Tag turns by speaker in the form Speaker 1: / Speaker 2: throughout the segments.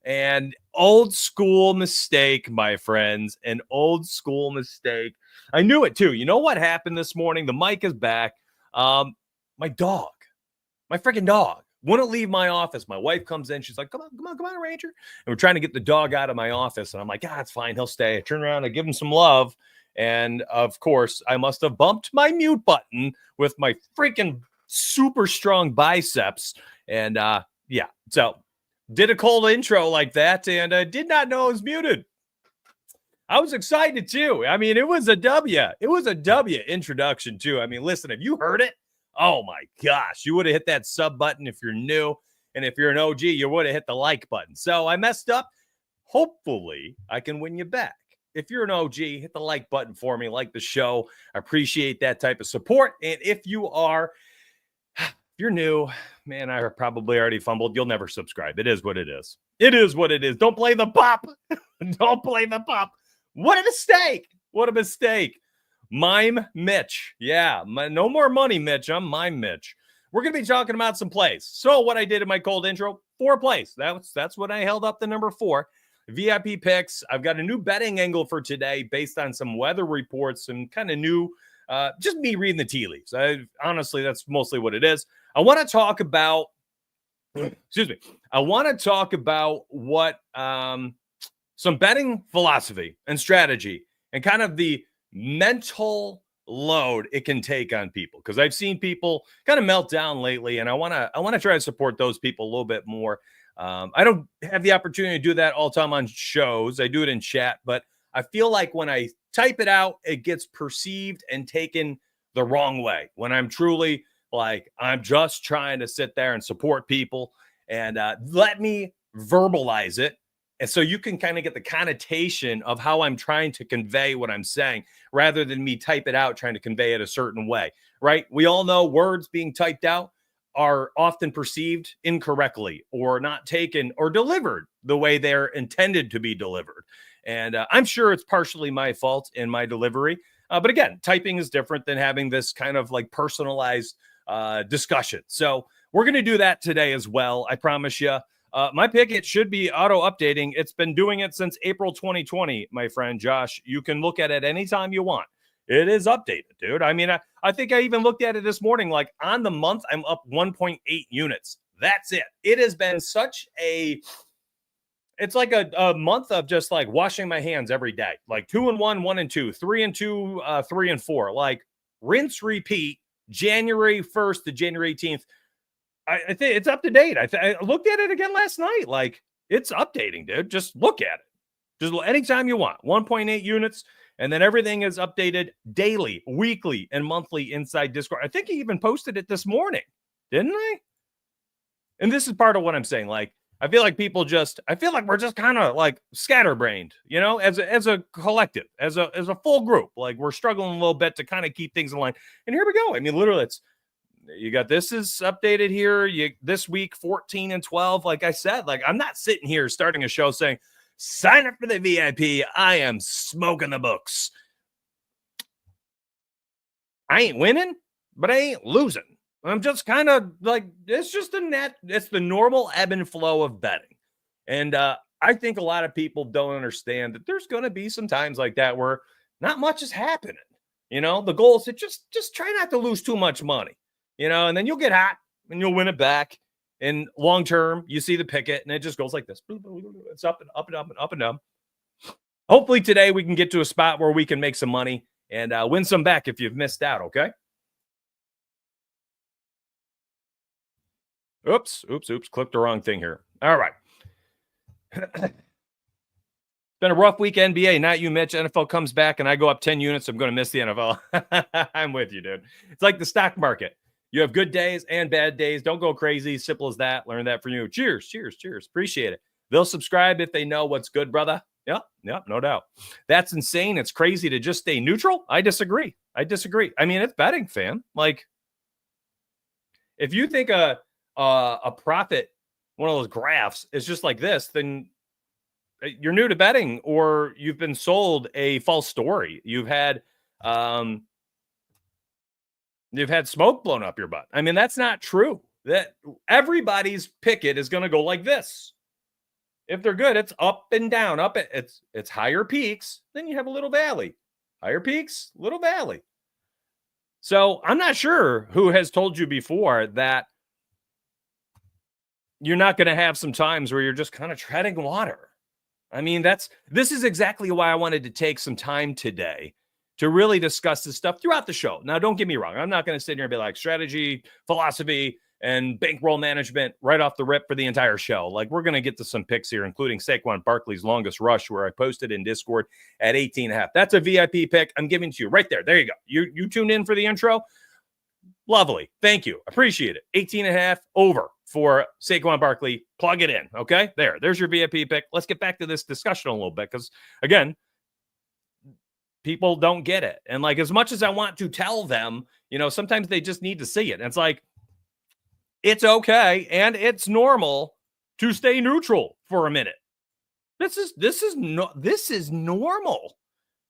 Speaker 1: And old school mistake, my friends, an old school mistake. I knew it too. You know what happened this morning? The mic is back. My dog, my freaking dog, wouldn't leave my office. My wife comes in. She's like, come on, Ranger. And we're trying to get the dog out of my office. And I'm like, it's fine. He'll stay. I turn around and give him some love. And of course, I must have bumped my mute button with my freaking super strong biceps. And so did a cold intro like that and did not know I was muted. I was excited too. I mean, it was a W. It was a W introduction too. I mean, listen, have you heard it? Oh my gosh, you would have hit that sub button if you're new. And if you're an OG, you would have hit the like button. So I messed up. Hopefully, I can win you back. If you're an OG, hit the like button for me, like the show. I appreciate that type of support. And if you're new, man, I probably already fumbled. You'll never subscribe. It is what it is. It is what it is. Don't play the pop. Don't play the pop. What a mistake. What a mistake. Mime Mitch. Yeah, no more money, Mitch. I'm Mime Mitch. We're going to be talking about some plays. So what I did in my cold intro, 4 plays. That's what I held up the number 4. VIP picks. I've got a new betting angle for today based on some weather reports, some kind of new, just me reading the tea leaves. Honestly, that's mostly what it is. I want to talk about, I want to talk about what some betting philosophy and strategy and kind of the mental load it can take on people, because I've seen people kind of melt down lately, and I want to try to support those people a little bit more. I don't have the opportunity to do that all the time on shows. I do it in chat, but I feel like when I type it out, it gets perceived and taken the wrong way. When I'm truly like, I'm just trying to sit there and support people and let me verbalize it. And so you can kind of get the connotation of how I'm trying to convey what I'm saying rather than me type it out, trying to convey it a certain way, right? We all know words being typed out are often perceived incorrectly or not taken or delivered the way they're intended to be delivered. And I'm sure it's partially my fault in my delivery. But again, typing is different than having this kind of like personalized discussion. So we're going to do that today as well. I promise you. My pick, it should be auto-updating. It's been doing it since April 2020, my friend Josh. You can look at it anytime you want. It is updated, dude. I mean, I think I even looked at it this morning. Like on the month, I'm up 1.8 units. That's it. It has been such it's like a month of just like washing my hands every day. Like 2 and 1, 1 and 2, 3 and 2, 3 and 4. Like rinse, repeat, January 1st to January 18th. I think it's up to date. I looked at it again last night. Like, it's updating, dude. Just look at it. Just anytime you want. 1.8 units. And then everything is updated daily, weekly, and monthly inside Discord. I think he even posted it this morning. Didn't I? And this is part of what I'm saying. Like, I feel like we're just kind of like scatterbrained, you know, as a collective, as a full group. Like, we're struggling a little bit to kind of keep things in line. And here we go. I mean, literally, you got this is updated here. This week 14 and 12. Like I said, like I'm not sitting here starting a show saying, sign up for the VIP. I am smoking the books. I ain't winning, but I ain't losing. I'm just kind of like, it's just it's the normal ebb and flow of betting. And I think a lot of people don't understand that there's going to be some times like that where not much is happening. You know, the goal is to just try not to lose too much money. You know, and then you'll get hot and you'll win it back. And long term, you see the picket and it just goes like this. It's up and up and up and up and down. Hopefully today we can get to a spot where we can make some money and win some back if you've missed out, okay? Oops. Clicked the wrong thing here. All right. It's been a rough week, NBA. Not you, Mitch. NFL comes back and I go up 10 units. I'm going to miss the NFL. I'm with you, dude. It's like the stock market. You have good days and bad days. Don't go crazy. Simple as that. Learn that from you. Cheers. Appreciate it. They'll subscribe if they know what's good, brother. Yep, no doubt. That's insane. It's crazy to just stay neutral. I disagree. I mean, it's betting, fam. Like, if you think a profit, one of those graphs, is just like this, then you're new to betting or you've been sold a false story. You've had smoke blown up your butt. I mean, that's not true. That everybody's picket is going to go like this. If they're good, it's up and down. It's higher peaks, then you have a little valley. Higher peaks, little valley. So I'm not sure who has told you before that you're not going to have some times where you're just kind of treading water. I mean, this is exactly why I wanted to take some time today to really discuss this stuff throughout the show. Now, don't get me wrong. I'm not going to sit here and be like strategy, philosophy, and bankroll management right off the rip for the entire show. Like, we're going to get to some picks here, including Saquon Barkley's longest rush, where I posted in Discord at 18.5. That's a VIP pick I'm giving to you right there. There you go. You tuned in for the intro. Lovely. Thank you. Appreciate it. 18.5 over for Saquon Barkley. Plug it in. Okay. There's your VIP pick. Let's get back to this discussion a little bit. Because again, people don't get it. And like, as much as I want to tell them, sometimes they just need to see it. And it's like, it's okay. And it's normal to stay neutral for a minute. This is normal.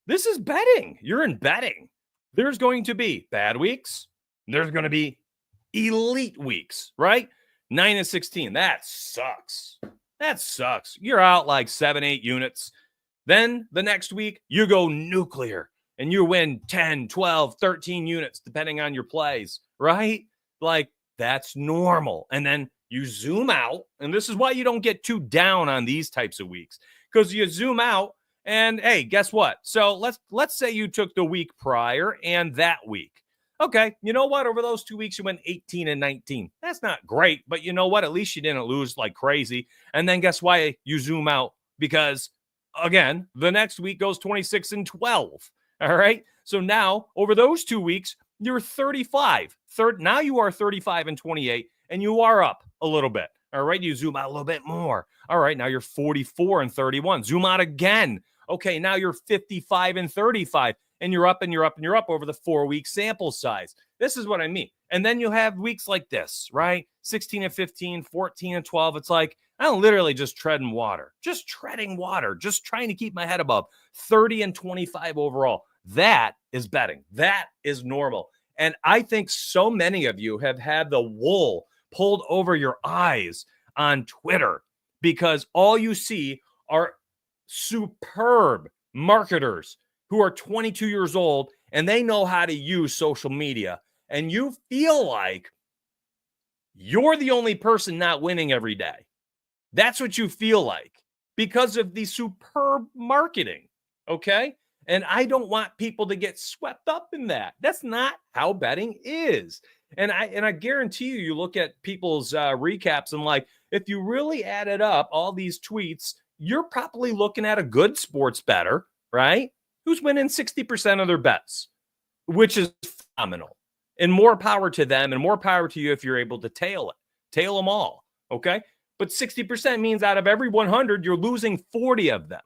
Speaker 1: This is betting. You're in betting. There's going to be bad weeks. There's going to be elite weeks, right? 9-16. That sucks. You're out like 7-8 units. Then the next week, you go nuclear and you win 10, 12, 13 units, depending on your plays, right? Like, that's normal. And then you zoom out. And this is why you don't get too down on these types of weeks, because you zoom out and, hey, guess what? So let's say you took the week prior and that week. Okay, you know what? Over those 2 weeks, you went 18 and 19. That's not great, but you know what? At least you didn't lose like crazy. And then guess why you zoom out? Because, again, the next week goes 26 and 12. All right? So now, over those 2 weeks, you're 35. Now you are 35 and 28, and you are up a little bit. All right? You zoom out a little bit more. All right, now you're 44 and 31. Zoom out again. Okay, now you're 55 and 35. And you're up and you're up and you're up over the 4-week sample size. This is what I mean. And then you have weeks like this, right? 16 and 15, 14 and 12. It's like, I'm literally just treading water, just trying to keep my head above 30 and 25 overall. That is betting. That is normal. And I think so many of you have had the wool pulled over your eyes on Twitter because all you see are superb marketers who are 22 years old and they know how to use social media. And you feel like you're the only person not winning every day. That's what you feel like because of the superb marketing. Okay. And I don't want people to get swept up in that. That's not how betting is. And I guarantee you look at people's recaps and like, if you really added up all these tweets, you're probably looking at a good sports bettor, right? Who's winning 60% of their bets, which is phenomenal. And more power to them and more power to you if you're able to tail them all, okay? But 60% means out of every 100, you're losing 40 of them.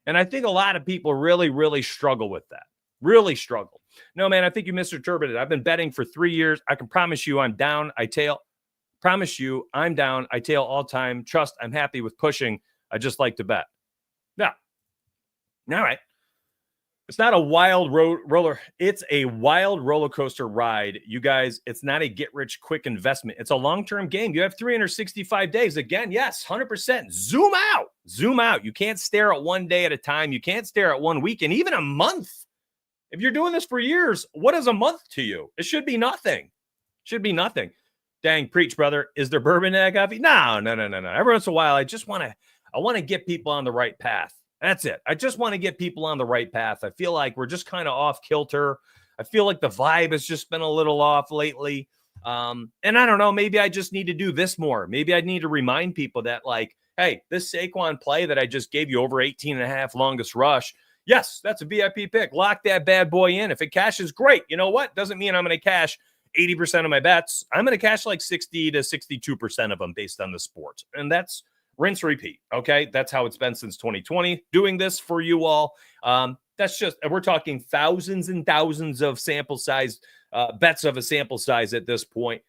Speaker 1: And I think a lot of people really, really struggle with that. Really struggle. No, man, I think you misinterpreted. I've been betting for 3 years. I can promise you I'm down, I tail. Promise you I'm down, I tail all time. Trust, I'm happy with pushing. I just like to bet. Yeah. All right. It's not a wild roller. It's a wild roller coaster ride. You guys, it's not a get-rich-quick investment. It's a long-term game. You have 365 days. Again, yes, 100%. Zoom out. Zoom out. You can't stare at one day at a time. You can't stare at 1 week and even a month. If you're doing this for years, what is a month to you? It should be nothing. Should be nothing. Dang, preach, brother. Is there bourbon in that coffee? No. Every once in a while, I want to get people on the right path. That's it. I just want to get people on the right path. I feel like we're just kind of off kilter. I feel like the vibe has just been a little off lately. And I don't know, maybe I just need to do this more. Maybe I need to remind people that, like, hey, this Saquon play that I just gave you over 18.5 longest rush. Yes, that's a VIP pick. Lock that bad boy in. If it cashes, great. You know what? Doesn't mean I'm going to cash 80% of my bets. I'm going to cash like 60 to 62% of them based on the sport. And that's rinse, repeat. Okay. That's how it's been since 2020. Doing this for you all. That's just, we're talking thousands and thousands of sample size, bets of a sample size at this point.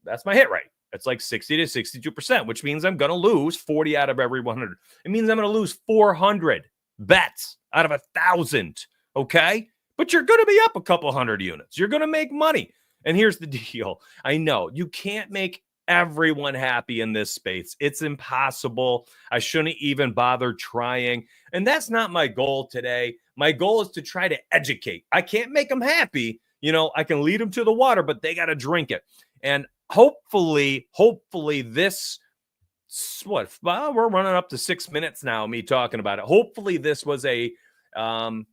Speaker 1: That's my hit rate. It's like 60 to 62%, which means I'm going to lose 40 out of every 100. It means I'm going to lose 400 bets out of 1,000. Okay. But you're going to be up a couple hundred units. You're going to make money. And here's the deal. I know you can't make everyone happy in this space. It's impossible. I shouldn't even bother trying. And that's not my goal today. My goal is to try to educate. I can't make them happy. I can lead them to the water, but they got to drink it. And hopefully this, we're running up to 6 minutes now, me talking about it. Hopefully this was an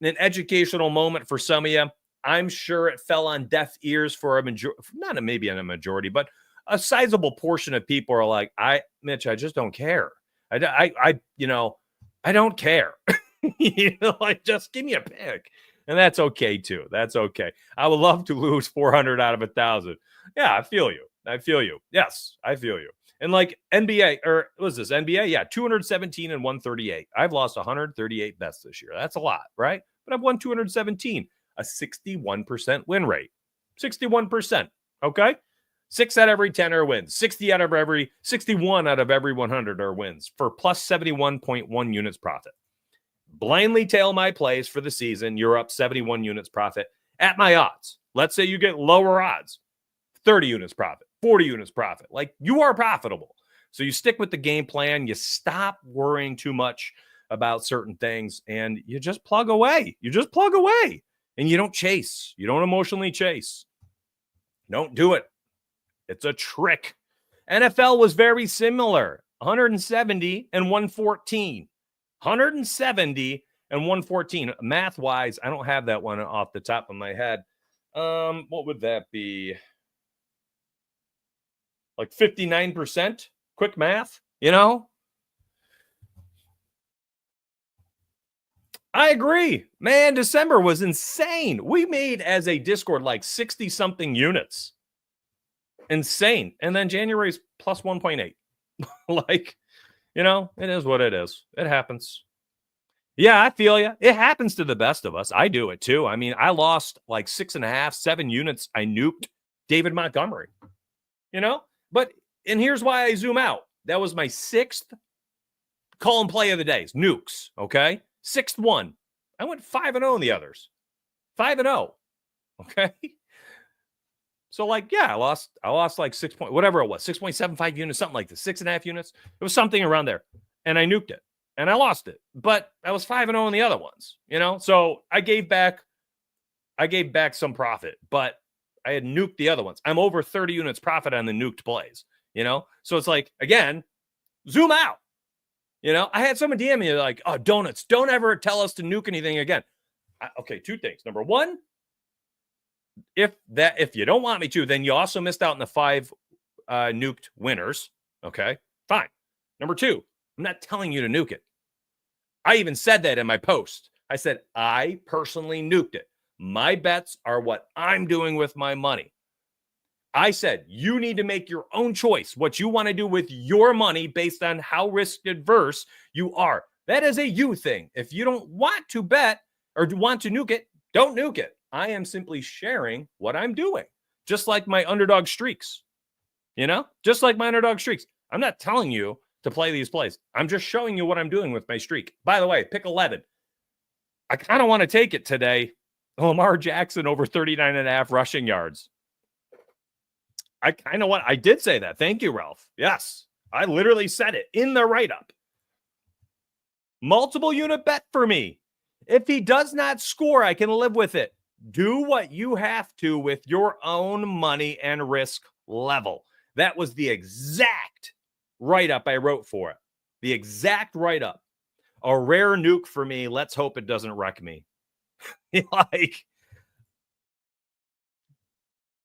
Speaker 1: educational moment for some of you. I'm sure it fell on deaf ears for a majority, not maybe a majority, but a sizable portion of people are like, Mitch, I just don't care. I don't care. Like, just give me a pick. And that's okay too. That's okay. I would love to lose 400 out of 1,000. Yeah, I feel you. Yes, I feel you. And like NBA, or what was this? NBA? Yeah, 217 and 138. I've lost 138 bets this year. That's a lot, right? But I've won 217, a 61% win rate. 61%. Okay. 6 out of every 10 are wins. 61 out of every 100 are wins for plus 71.1 units profit. Blindly tail my plays for the season. You're up 71 units profit at my odds. Let's say you get lower odds, 30 units profit, 40 units profit. Like, you are profitable. So you stick with the game plan. You stop worrying too much about certain things, and you just plug away. And you don't chase. You don't emotionally chase. Don't do it. It's a trick. NFL was very similar. 170 and 114. 170 and 114. Math-wise, I don't have that one off the top of my head. What would that be? Like 59%? Quick math, I agree. Man, December was insane. We made, as a Discord, like 60-something units. Insane. And then January's plus 1.8. Like, it is what it is. It happens. Yeah, I feel you. It happens to the best of us. I do it too. I mean, I lost like 6.5, 7 units. I nuked David Montgomery, But, and here's why I zoom out. That was my 6th call and play of the days. Nukes, okay? 6th one. I went 5-0 in the others. 5-0. Okay? So, like, yeah, I lost like 6 point, whatever it was, 6.75 units, something like this, 6.5 units. It was something around there. And I nuked it. And I lost it. But I was 5-0 in the other ones, So I gave back some profit, but I had nuked the other ones. I'm over 30 units profit on the nuked plays, So it's like, again, zoom out. I had someone DM me like, oh, donuts, don't ever tell us to nuke anything again. Okay, 2 things. Number 1, if you don't want me to, then you also missed out on the 5 nuked winners. Okay, fine. Number 2, I'm not telling you to nuke it. I even said that in my post. I said, I personally nuked it. My bets are what I'm doing with my money. I said, you need to make your own choice, what you want to do with your money based on how risk adverse you are. That is a you thing. If you don't want to bet or want to nuke it, don't nuke it. I am simply sharing what I'm doing, just like my underdog streaks, just like my underdog streaks. I'm not telling you to play these plays. I'm just showing you what I'm doing with my streak. By the way, pick 11. I kind of want to take it today. Lamar Jackson over 39.5 rushing yards. I did say that. Thank you, Ralph. Yes, I literally said it in the write-up. Multiple unit bet for me. If he does not score, I can live with it. Do what you have to with your own money and risk level. That was the exact write-up I wrote for it. The exact write-up. A rare nuke for me. Let's hope it doesn't wreck me. I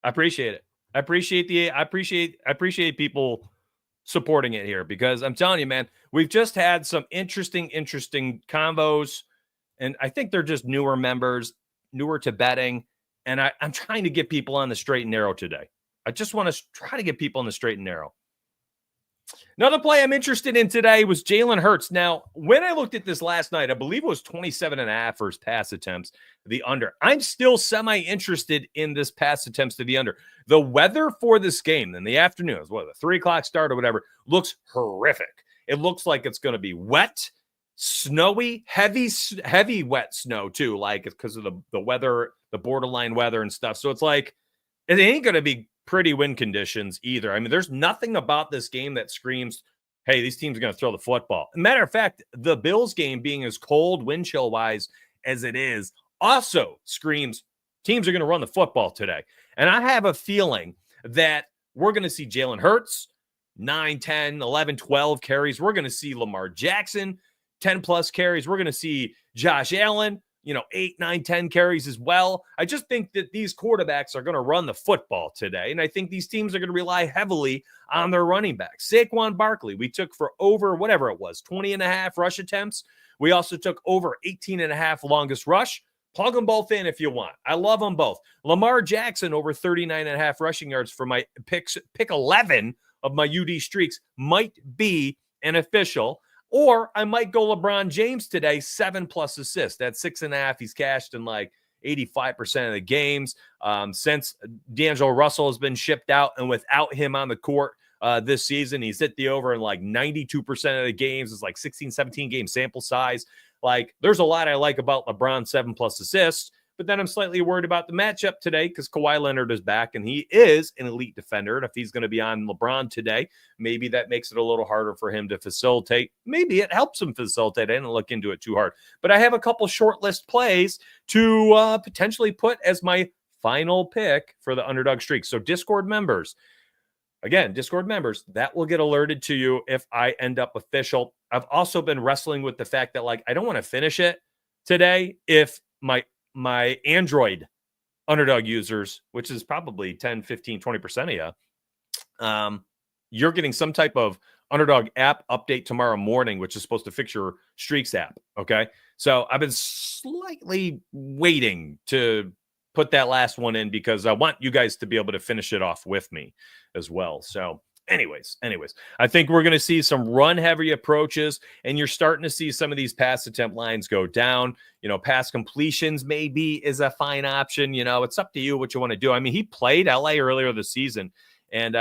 Speaker 1: appreciate it. I appreciate people supporting it here, because I'm telling you, man, we've just had some interesting convos, and I think they're just newer members, newer to betting, and I'm trying to get people on the straight and narrow today. I just want to try to get people on the straight and narrow. Another play I'm interested in today was Jalen Hurts. Now, when I looked at this last night, I believe it was 27.5 for his pass attempts, the under. I'm still semi-interested in this pass attempts to the under. The weather for this game in the afternoon, the 3 o'clock start or whatever, looks horrific. It looks like it's going to be wet, snowy, heavy wet snow too, like because of the weather, the borderline weather and stuff. So it's like, it ain't going to be pretty win conditions either. I mean, there's nothing about this game that screams, hey, these teams are going to throw the football. Matter of fact, the Bills game being as cold wind chill wise as it is also screams teams are going to run the football today. And I have a feeling that we're going to see Jalen Hurts, 9, 10, 11, 12 carries. We're going to see Lamar Jackson, 10 plus carries. We're going to see Josh Allen, 8, 9, 10 carries as well. I just think that these quarterbacks are going to run the football today. And I think these teams are going to rely heavily on their running backs. Saquon Barkley, we took for over whatever it was, 20 and a half rush attempts. We also took over 18 and a half longest rush. Plug them both in if you want. I love them both. Lamar Jackson over 39 and a half rushing yards for my pick 11 of my UD streaks might be an official. Or I might go LeBron James today, 7+ assists. That's 6.5. He's cashed in like 85% of the games. Since D'Angelo Russell has been shipped out and without him on the court this season, he's hit the over in like 92% of the games. It's like 16, 17 game sample size. Like, there's a lot I like about LeBron 7+ assists, but then I'm slightly worried about the matchup today because Kawhi Leonard is back and he is an elite defender. And if he's going to be on LeBron today, maybe that makes it a little harder for him to facilitate. Maybe it helps him facilitate. I didn't look into it too hard, but I have a couple short list plays to potentially put as my final pick for the underdog streak. So Discord members, that will get alerted to you if I end up official. I've also been wrestling with the fact that, like, I don't want to finish it today if my Android underdog users, which is probably 10, 15, 20% of you, you're getting some type of underdog app update tomorrow morning, which is supposed to fix your streaks app. Okay. So I've been slightly waiting to put that last one in because I want you guys to be able to finish it off with me as well. So anyways, I think we're going to see some run heavy approaches and you're starting to see some of these pass attempt lines go down. Pass completions maybe is a fine option. It's up to you what you want to do. I mean, he played LA earlier this season and,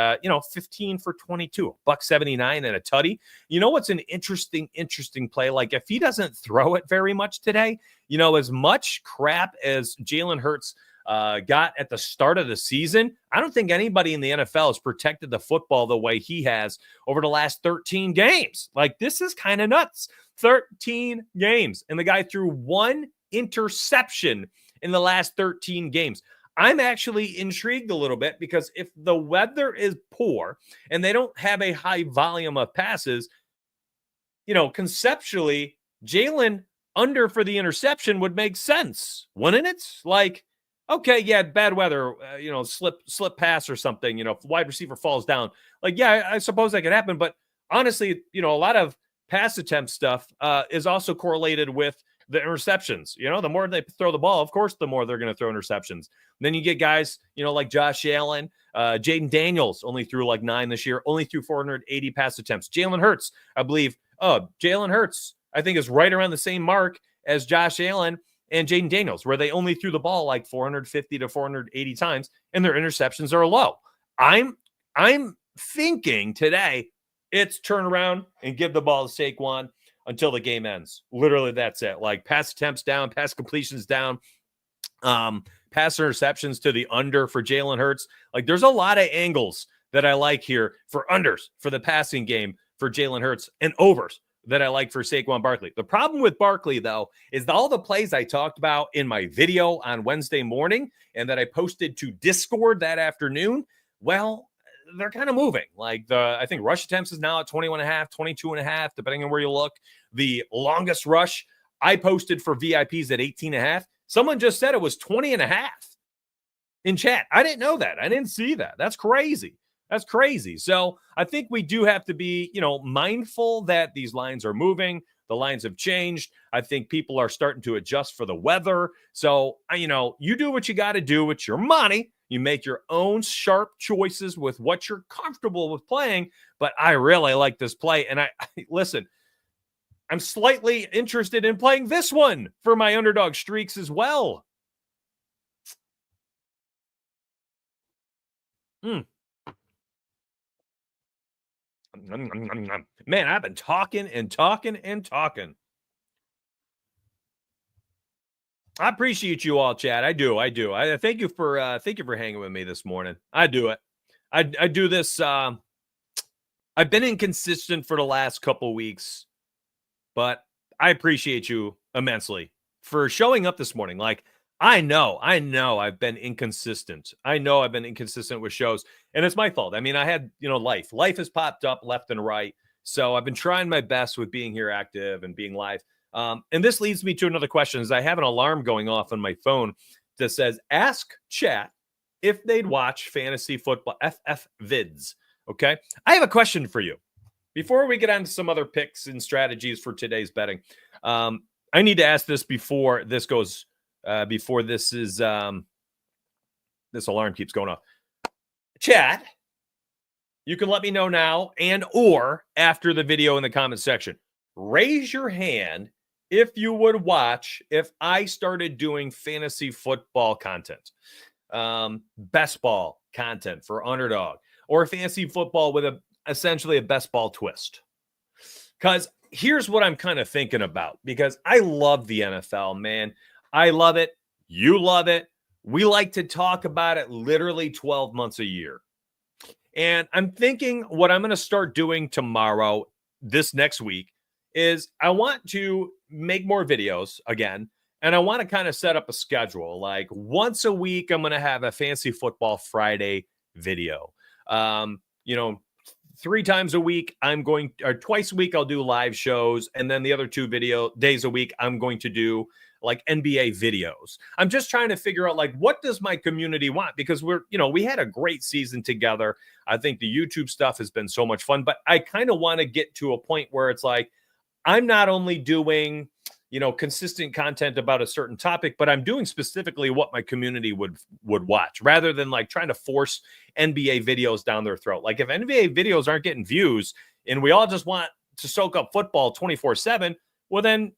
Speaker 1: 15 for 22, $179 and a tutty. What's an interesting play? Like if he doesn't throw it very much today, as much crap as Jalen Hurts got at the start of the season, I don't think anybody in the NFL has protected the football the way he has over the last 13 games. Like, this is kind of nuts. 13 games. And the guy threw one interception in the last 13 games. I'm actually intrigued a little bit because if the weather is poor and they don't have a high volume of passes, conceptually, Jalen under for the interception would make sense, wouldn't it? Like, okay, yeah, bad weather, slip pass or something, if wide receiver falls down. Like, yeah, I suppose that could happen. But honestly, a lot of pass attempt stuff is also correlated with the interceptions. The more they throw the ball, of course, the more they're going to throw interceptions. And then you get guys, like Josh Allen, Jaden Daniels only threw like 9 this year, only threw 480 pass attempts. Jalen Hurts, I believe. Jalen Hurts, I think, is right around the same mark as Josh Allen and Jaden Daniels, where they only threw the ball like 450 to 480 times, and their interceptions are low. I'm thinking today it's turn around and give the ball to Saquon until the game ends. Literally, that's it. Like, pass attempts down, pass completions down, pass interceptions to the under for Jalen Hurts. Like, there's a lot of angles that I like here for unders for the passing game for Jalen Hurts and overs that I like for Saquon Barkley. The problem with Barkley, though, is all the plays I talked about in my video on Wednesday morning and that I posted to Discord that afternoon, well, they're kind of moving. Like, I think rush attempts is now at 21.5, 22.5, depending on where you look. The longest rush I posted for VIPs at 18.5. Someone just said it was 20.5 in chat. I didn't know that. I didn't see that. That's crazy. That's crazy. So I think we do have to be, mindful that these lines are moving. The lines have changed. I think people are starting to adjust for the weather. So, you do what you got to do with your money. You make your own sharp choices with what you're comfortable with playing. But I really like this play. And listen, I'm slightly interested in playing this one for my underdog streaks as well. Man, I've been talking and talking and talking. I appreciate you all, Chad. I do. I thank you for hanging with me this morning. I do it. I do this. I've been inconsistent for the last couple weeks, but I appreciate you immensely for showing up this morning. Like, I know I've been inconsistent. I know I've been inconsistent with shows, and it's my fault. I mean, I had, life has popped up left and right. So I've been trying my best with being here active and being live. And this leads me to another question is I have an alarm going off on my phone that says, ask chat if they'd watch fantasy football FF vids. Okay. I have a question for you. Before we get on to some other picks and strategies for today's betting, I need to ask this before this goes, before this is, this alarm keeps going off. Chat, you can let me know now and or after the video in the comment section. Raise your hand if you would watch if I started doing fantasy football content, best ball content for Underdog, or fantasy football with essentially a best ball twist. Because here's what I'm kind of thinking about, because I love the NFL, man. I love it. You love it. We like to talk about it literally 12 months a year. And I'm thinking what I'm going to start doing tomorrow, this next week, is I want to make more videos again. And I want to kind of set up a schedule. Like once a week, I'm going to have a fantasy football Friday video. 3 times a week, or twice a week, I'll do live shows. And then the other 2 days a week, I'm going to do like NBA videos. I'm just trying to figure out like, what does my community want? Because we had a great season together. I think the YouTube stuff has been so much fun, but I kind of want to get to a point where it's like, I'm not only doing, consistent content about a certain topic, but I'm doing specifically what my community would watch, rather than like trying to force NBA videos down their throat. Like if NBA videos aren't getting views and we all just want to soak up football 24/7, well then,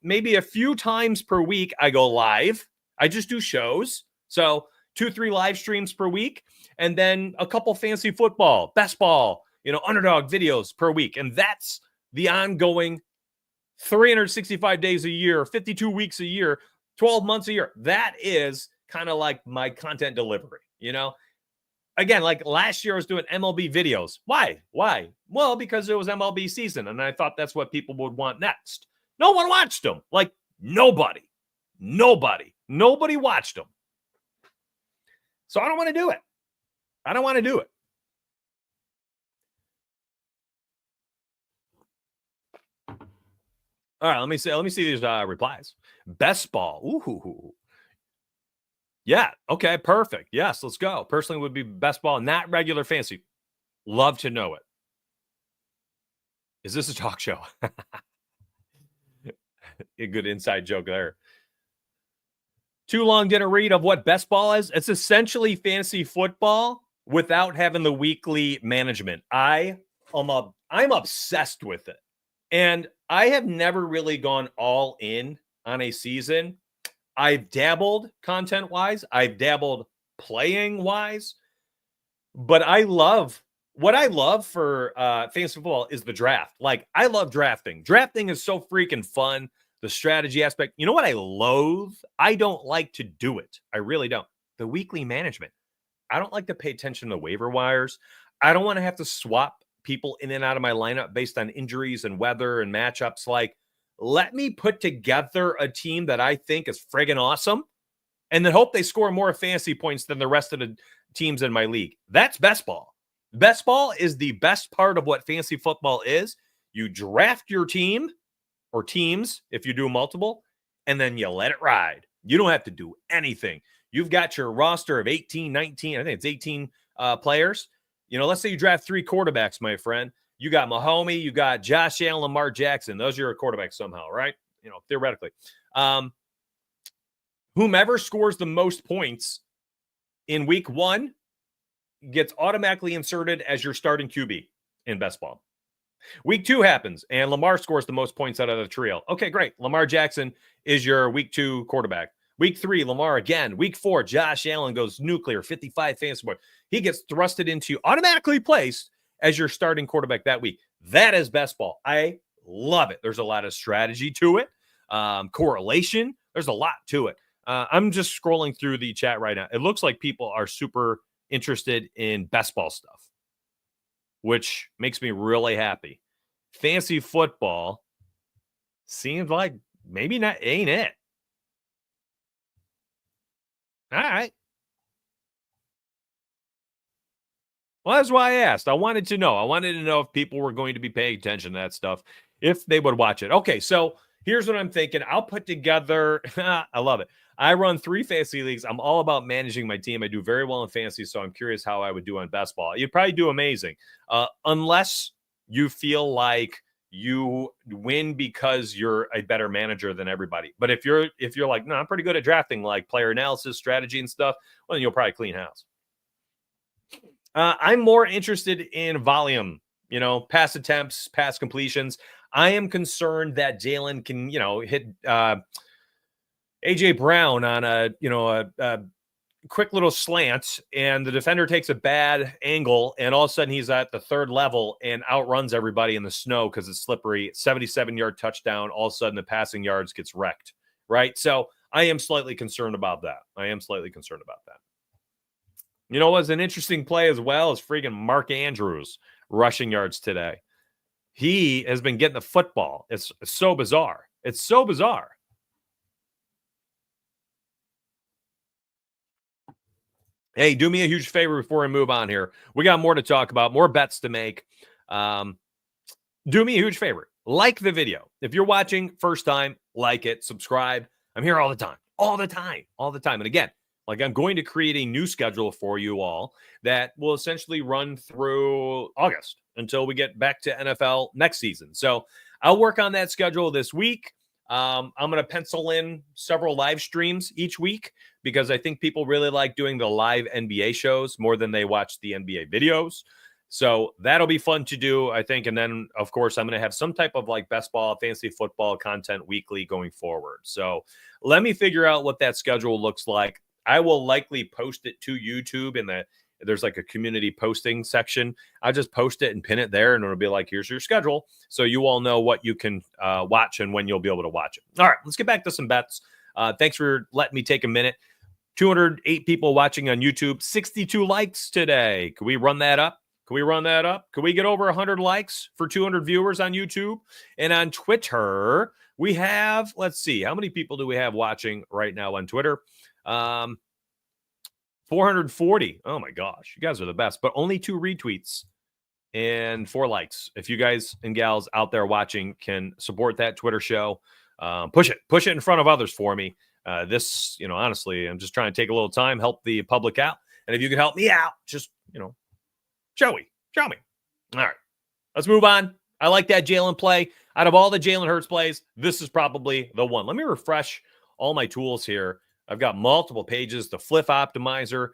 Speaker 1: maybe a few times per week I go live. I just do shows. So 2-3 live streams per week, and then a couple fantasy football, best ball, Underdog videos per week. And that's the ongoing 365 days a year, 52 weeks a year, 12 months a year. That is kind of like my content delivery, Again, like last year I was doing MLB videos. Why? Well, because it was MLB season, and I thought that's what people would want next. No one watched them. Like nobody watched them. So I don't want to do it. All right, let me see these replies. Best ball. Ooh. Yeah, okay, perfect. Yes, let's go. Personally would be best ball, not regular fantasy. Love to know it. Is this a talk show? A good inside joke there. Too long didn't read of what best ball is. It's essentially fantasy football without having the weekly management. I'm obsessed with it. And I have never really gone all in on a season. I've dabbled content-wise. I've dabbled playing-wise. But what I love for fantasy football is the draft. Like, I love drafting. Drafting is so freaking fun. The strategy aspect. You know what I loathe? I don't like to do it. I really don't. The weekly management. I don't like to pay attention to waiver wires. I don't want to have to swap people in and out of my lineup based on injuries and weather and matchups. Like, let me put together a team that I think is friggin' awesome and then hope they score more fantasy points than the rest of the teams in my league. That's best ball. Best ball is the best part of what fantasy football is. You draft your team or teams if you do multiple, and then you let it ride. You don't have to do anything. You've got your roster of 18, 19, I think it's 18 players. Let's say you draft 3 quarterbacks, my friend. You got Mahomes, you got Josh Allen, Lamar Jackson. Those are your quarterbacks somehow, right? Theoretically. Whomever scores the most points in week 1 gets automatically inserted as your starting QB in best ball. Week 2 happens, and Lamar scores the most points out of the trio. Okay, great. Lamar Jackson is your week 2 quarterback. Week 3, Lamar again. Week 4, Josh Allen goes nuclear, 55 fantasy points. He gets thrusted into, automatically placed as your starting quarterback that week. That is best ball. I love it. There's a lot of strategy to it. Correlation. There's a lot to it. I'm just scrolling through the chat right now. It looks like people are super interested in best ball stuff, which makes me really happy. Fantasy football seems like maybe not ain't it. All right. Well, that's why I asked. I wanted to know. I wanted to know if people were going to be paying attention to that stuff, if they would watch it. Okay, so here's what I'm thinking. I'll put together, I love it. I run 3 fantasy leagues. I'm all about managing my team. I do very well in fantasy, so I'm curious how I would do on best ball. You'd probably do amazing, unless you feel like you win because you're a better manager than everybody. But if you're like, no, I'm pretty good at drafting, like player analysis, strategy, and stuff, well, then you'll probably clean house. I'm more interested in volume, pass attempts, pass completions. I am concerned that Jalen can, hit AJ Brown on a quick little slant, and the defender takes a bad angle, and all of a sudden he's at the third level and outruns everybody in the snow because it's slippery. 77-yard touchdown. All of a sudden the passing yards gets wrecked, right? So I am slightly concerned about that. You know what's an interesting play as well is freaking Mark Andrews rushing yards today. He has been getting the football. It's so bizarre. It's so bizarre. Hey, do me a huge favor before we move on here. We got more to talk about, more bets to make. Do me a huge favor. Like the video. If you're watching first time, like it, subscribe. I'm here all the time. And again, like I'm going to create a new schedule for you all that will essentially run through August until we get back to NFL next season. So I'll work on that schedule this week. I'm going to pencil in several live streams each week because I think people really like doing the live NBA shows more than they watch the NBA videos. So that'll be fun to do, I think. And then, of course, I'm going to have some type of like best ball, fantasy football content weekly going forward. So let me figure out what that schedule looks like. I will likely post it to YouTube there's like a community posting section. I'll just post it and pin it there, and it'll be like, here's your schedule. So you all know what you can watch and when you'll be able to watch it. All right, let's get back to some bets. Thanks for letting me take a minute. 208 people watching on YouTube, 62 likes today. Can we run that up? Can we get over 100 likes for 200 viewers on YouTube? And on Twitter, we have, let's see, how many people do we have watching right now on Twitter? 440. Oh my gosh, you guys are the best, but only 2 retweets and 4 likes. If you guys and gals out there watching can support that Twitter show, push it in front of others for me. This, honestly, I'm just trying to take a little time, help the public out. And if you can help me out, just, show me. All right, let's move on. I like that Jalen play. Out of all the Jalen Hurts plays, this is probably the one. Let me refresh all my tools here. I've got multiple pages, the Flip Optimizer,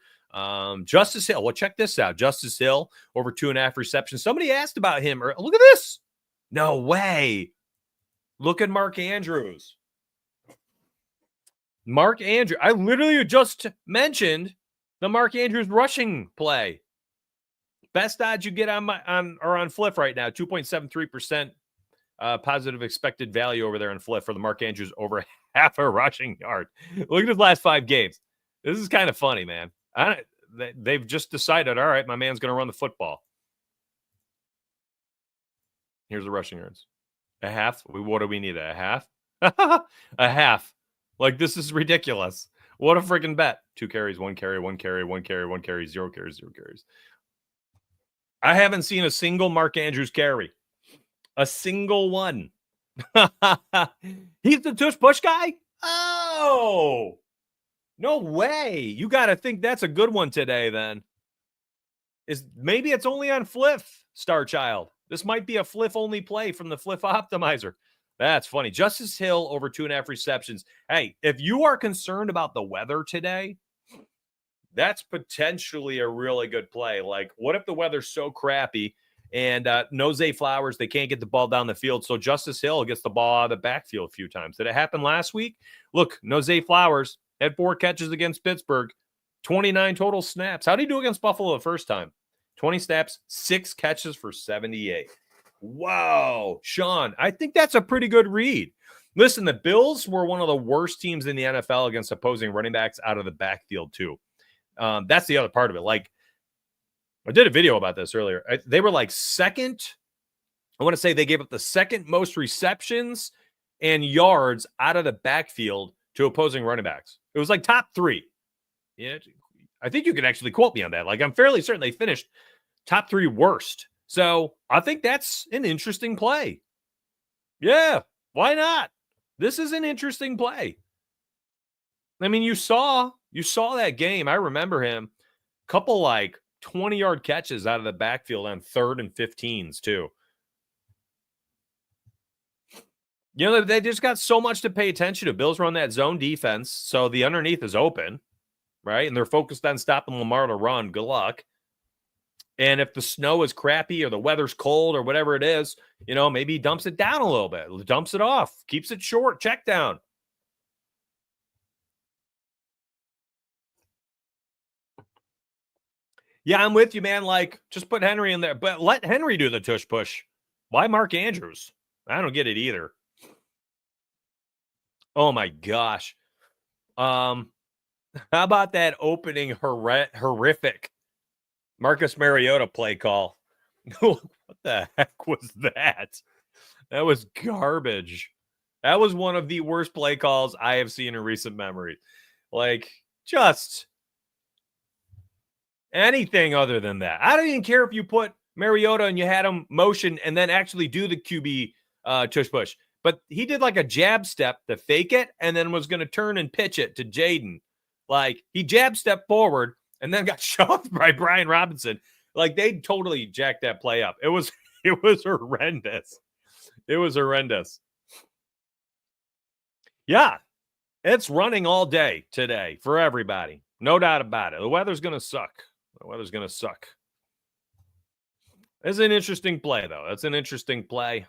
Speaker 1: Justice Hill. Well, check this out. Justice Hill, over 2.5 receptions. Somebody asked about him. Look at this. No way. Look at Mark Andrews. I literally just mentioned the Mark Andrews rushing play. Best odds you get on Flip right now, 2.73%. Positive expected value over there in Flip for the Mark Andrews over half a rushing yard. Look at his last 5 games. This is kind of funny, man. They've just decided, all right, my man's going to run the football. Here's the rushing yards. A half? What do we need? A half? A half. Like, this is ridiculous. What a freaking bet. 2 carries, 1 carry, 1 carry, 1 carry, 1 carry, 0 carries, 0 carries. I haven't seen a single Mark Andrews carry. A single one. He's the tush push guy? Oh, no way. You got to think that's a good one today then. Maybe it's only on Flip, Star Child. This might be a Flip only play from the Flip Optimizer. That's funny. Justice Hill over 2.5 receptions. Hey, if you are concerned about the weather today, that's potentially a really good play. Like, what if the weather's so crappy and no Zay Flowers, they can't get the ball down the field, so Justice Hill gets the ball out of the backfield a few times. Did it happen last week? Look, no Zay Flowers had 4 catches against Pittsburgh, 29 total snaps. How did he do against Buffalo the first time? 20 snaps, 6 catches for 78. Wow, Sean, I think that's a pretty good read. Listen, the Bills were one of the worst teams in the NFL against opposing running backs out of the backfield too. That's the other part of it. Like, I did a video about this earlier. They were like second. I want to say they gave up the second most receptions and yards out of the backfield to opposing running backs. It was like top 3. Yeah, I think you could actually quote me on that. Like, I'm fairly certain they finished top 3 worst. So I think that's an interesting play. Yeah, why not? This is an interesting play. I mean, you saw that game. I remember him. Couple like 20-yard catches out of the backfield on 3rd and 15s too. You know, they just got so much to pay attention to. Bills run that zone defense, so the underneath is open, right? And they're focused on stopping Lamar to run. Good luck. And if the snow is crappy or the weather's cold or whatever it is, you know, maybe he dumps it down a little bit, dumps it off, keeps it short, check down. Yeah, I'm with you, man. Like, just put Henry in there, but let Henry do the tush push. Why Mark Andrews? I don't get it either. Oh my gosh. How about that opening horrific Marcus Mariota play call? What the heck was that? That was garbage. That was one of the worst play calls I have seen in recent memory. Like, just anything other than that. I don't even care if you put Mariota and you had him motion and then actually do the QB tush push. But he did like a jab step to fake it and then was going to turn and pitch it to Jaden. Like, he jab stepped forward and then got shoved by Brian Robinson. Like, they totally jacked that play up. It was horrendous. It was horrendous. Yeah, it's running all day today for everybody. No doubt about it. The weather's going to suck. It's an interesting play, though. That's an interesting play.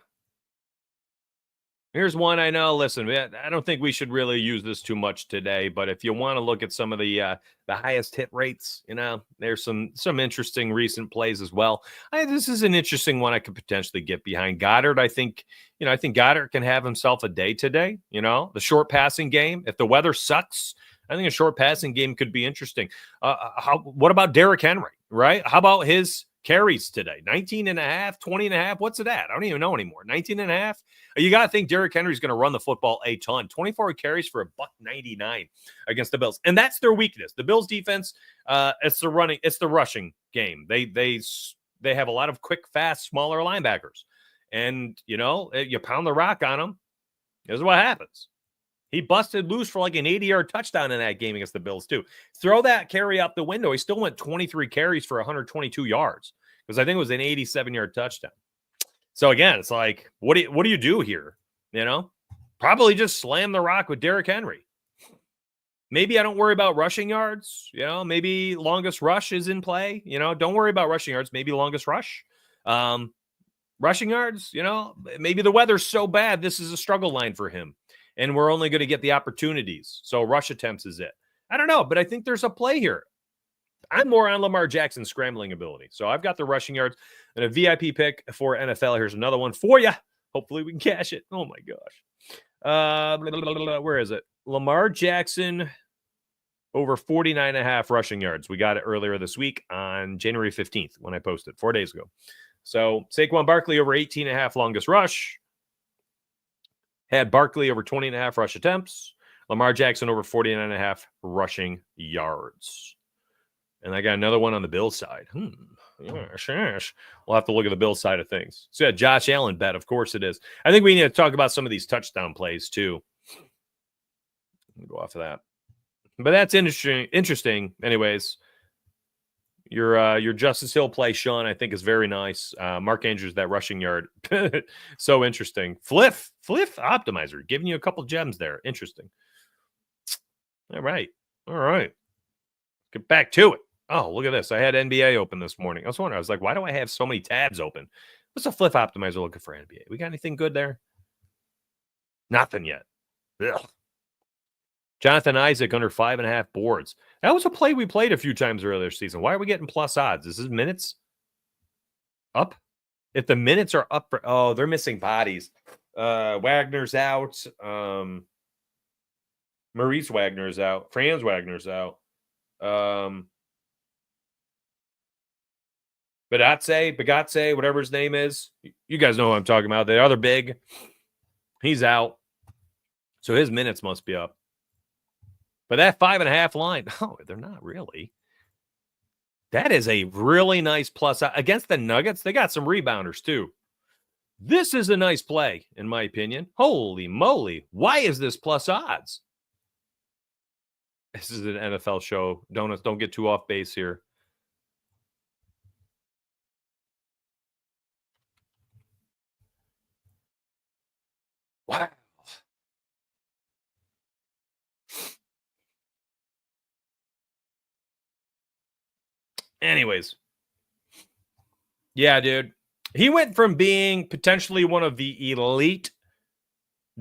Speaker 1: Here's one I know. Listen, I don't think we should really use this too much today, but if you want to look at some of the highest hit rates, you know, there's some interesting recent plays as well. This is an interesting one I could potentially get behind. Goddard, I think Goddard can have himself a day today. You know, the short passing game. If the weather sucks, I think a short passing game could be interesting. What about Derrick Henry, right? How about his carries today? 19 and a half, 20 and a half. What's it at? I don't even know anymore. 19 and a half. You got to think Derrick Henry's going to run the football a ton. 24 carries for $199 against the Bills. And that's their weakness. The Bills defense, it's the rushing game. They have a lot of quick, fast, smaller linebackers. And, you know, you pound the rock on them. This is what happens. He busted loose for like an 80-yard touchdown in that game against the Bills, too. Throw that carry out the window. He still went 23 carries for 122 yards because I think it was an 87-yard touchdown. So, again, it's like, what do you do here? You know, probably just slam the rock with Derrick Henry. Maybe I don't worry about rushing yards. You know, maybe longest rush is in play. You know, don't worry about rushing yards. Maybe longest rush. Rushing yards, you know, maybe the weather's so bad this is a struggle line for him. And we're only going to get the opportunities. So rush attempts is it. I don't know, but I think there's a play here. I'm more on Lamar Jackson's scrambling ability. So I've got the rushing yards and a VIP pick for NFL. Here's another one for you. Hopefully we can cash it. Oh, my gosh. Where is it? Lamar Jackson over 49.5 rushing yards. We got it earlier this week on January 15th when I posted 4 days ago. So Saquon Barkley over 18.5 longest rush. Had Barkley over 20.5 rush attempts. Lamar Jackson over 49.5 rushing yards. And I got another one on the Bills side. Yes. We'll have to look at the Bills side of things. So, yeah, Josh Allen bet. Of course it is. I think we need to talk about some of these touchdown plays, too. Go off of that. But that's interesting. Anyways, your Justice Hill play, Sean, I think is very nice. Mark Andrews, that rushing yard. So interesting. Fliff Optimizer, giving you a couple gems there. Interesting. All right. Get back to it. Oh, look at this. I had NBA open this morning. I was wondering, I was like, why do I have so many tabs open? What's a Fliff Optimizer looking for NBA? We got anything good there? Nothing yet. Ugh. Jonathan Isaac under 5.5 boards. That was a play we played a few times earlier this season. Why are we getting plus odds? Is this minutes up? If the minutes are up, they're missing bodies. Wagner's out. Maurice Wagner's out. Franz Wagner's out. Bagatse, whatever his name is. You guys know who I'm talking about. The other big, he's out. So his minutes must be up. But that 5.5 line, oh, they're not really. That is a really nice plus. Against the Nuggets, they got some rebounders too. This is a nice play, in my opinion. Holy moly. Why is this plus odds? This is an NFL show. Don't get too off base here. Wow. Anyways. Yeah, dude. He went from being potentially one of the elite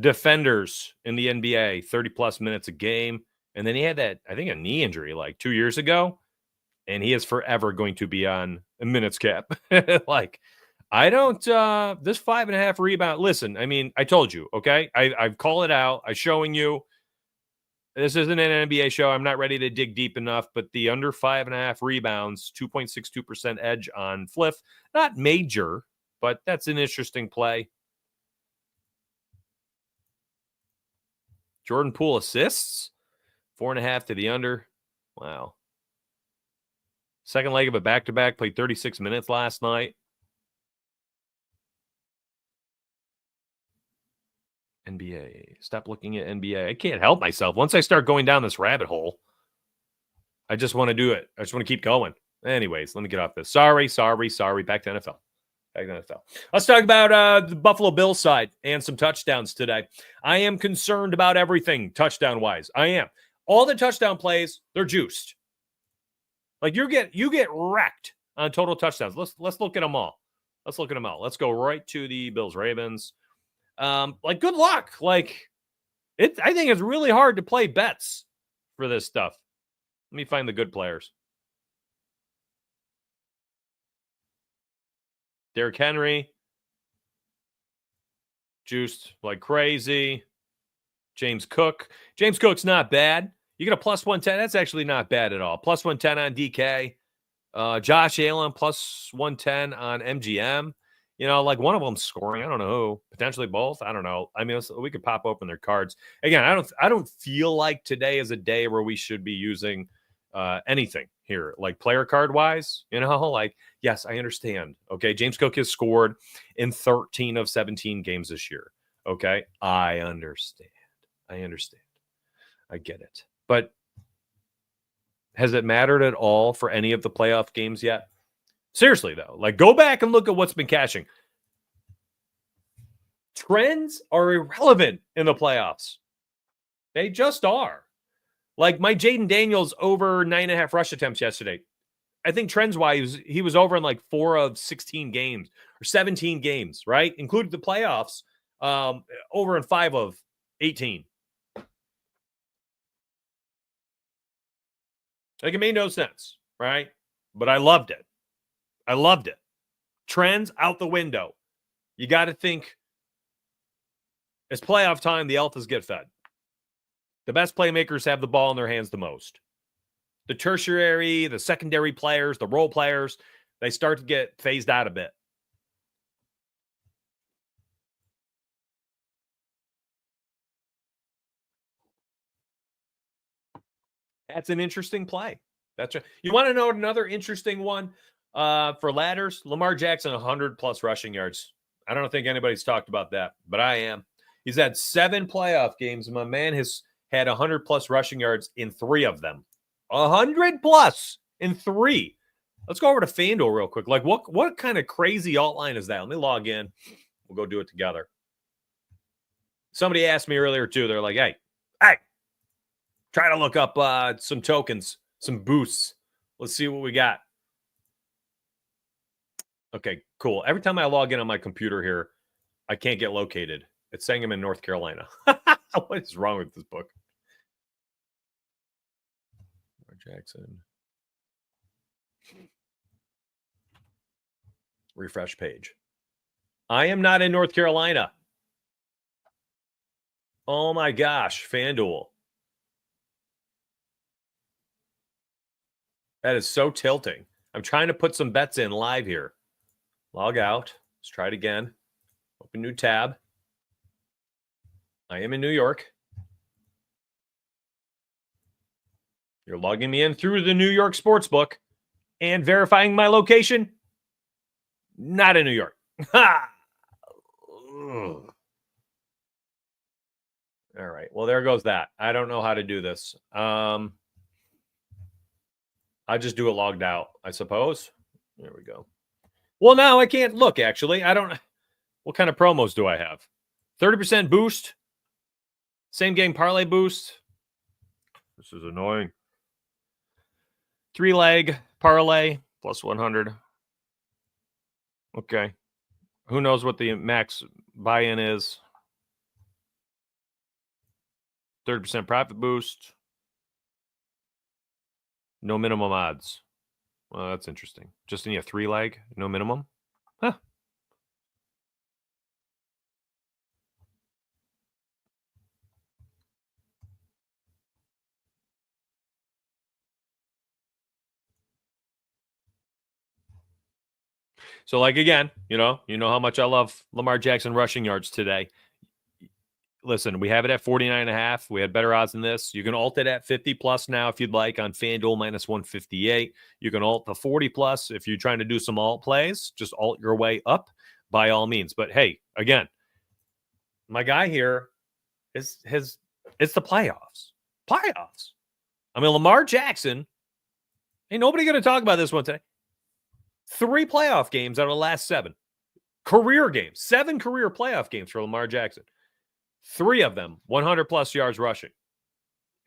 Speaker 1: defenders in the NBA, 30 plus minutes a game. And then he had that, I think, a knee injury like 2 years ago. And he is forever going to be on a minutes cap. Like, I don't, this 5.5 rebound. Listen, I mean, I told you, okay? I've called it out. I'm showing you. This isn't an NBA show. I'm not ready to dig deep enough, but the under 5.5 rebounds, 2.62% edge on Fliff. Not major, but that's an interesting play. Jordan Poole assists, 4.5 to the under. Wow. Second leg of a back-to-back, played 36 minutes last night. NBA. Stop looking at NBA. I can't help myself. Once I start going down this rabbit hole, I just want to do it. I just want to keep going. Anyways, let me get off this. Sorry. Back to NFL. Let's talk about the Buffalo Bills side and some touchdowns today. I am concerned about everything touchdown-wise. I am. All the touchdown plays, they're juiced. Like you get wrecked on total touchdowns. Let's look at them all. Let's go right to the Bills Ravens. Like good luck. Like I think it's really hard to play bets for this stuff. Let me find the good players. Derrick Henry, juiced like crazy. James Cook's not bad. You get a plus 110. That's actually not bad at all. Plus 110 on DK. Josh Allen plus 110 on MGM. You know, like one of them scoring. I don't know who. Potentially both. I don't know. I mean, we could pop open their cards. Again, I don't feel like today is a day where we should be using anything here, like player card wise. You know, like, yes, I understand. Okay. James Cook has scored in 13 of 17 games this year. Okay. I understand. I get it. But has it mattered at all for any of the playoff games yet? Seriously, though, like go back and look at what's been cashing. Trends are irrelevant in the playoffs. They just are. Like my Jaden Daniels over 9.5 rush attempts yesterday. I think trends-wise, he was over in like 4 of 16 games or 17 games, right? Including the playoffs, over in 5 of 18. Like it made no sense, right? But I loved it. Trends out the window. You got to think it's playoff time. The alphas get fed. The best playmakers have the ball in their hands the most. The tertiary, the secondary players, the role players, they start to get phased out a bit. That's an interesting play. That's right. You want to know another interesting one for ladders? Lamar Jackson, 100+ rushing yards. I don't think anybody's talked about that, but I am. He's had 7 playoff games, and my man has had 100+ rushing yards in 3 of them. 100+ in 3. Let's go over to FanDuel real quick. Like, what kind of crazy alt line is that? Let me log in. We'll go do it together. Somebody asked me earlier, too. They're like, hey, try to look up some tokens, some boosts. Let's see what we got. Okay, cool. Every time I log in on my computer here, I can't get located. It's saying I'm in North Carolina. What is wrong with this book? Jackson. Refresh page. I am not in North Carolina. Oh my gosh, FanDuel. That is so tilting. I'm trying to put some bets in live here. Log out. Let's try it again. Open new tab. I am in New York. You're logging me in through the New York Sportsbook and verifying my location. Not in New York. Ha! Ugh. All right. Well, there goes that. I don't know how to do this. I just do it logged out, I suppose. There we go. Well, now I can't look, actually. I don't. What kind of promos do I have? 30% boost. Same game parlay boost. This is annoying. 3-leg parlay plus 100. Okay. Who knows what the max buy-in is? 30% profit boost. No minimum odds. Well, that's interesting. Just need a 3-leg, no minimum? Huh. So, like, again, you know how much I love Lamar Jackson rushing yards today. Listen, we have it at 49.5. We had better odds than this. You can alt it at 50 plus now if you'd like on FanDuel minus 158. You can alt the 40 plus if you're trying to do some alt plays. Just alt your way up by all means. But hey, again, my guy here it's the playoffs. Playoffs. I mean, Lamar Jackson, ain't nobody going to talk about this one today. 3 playoff games out of the last 7. Career games. 7 career playoff games for Lamar Jackson. 3 of them, 100-plus yards rushing.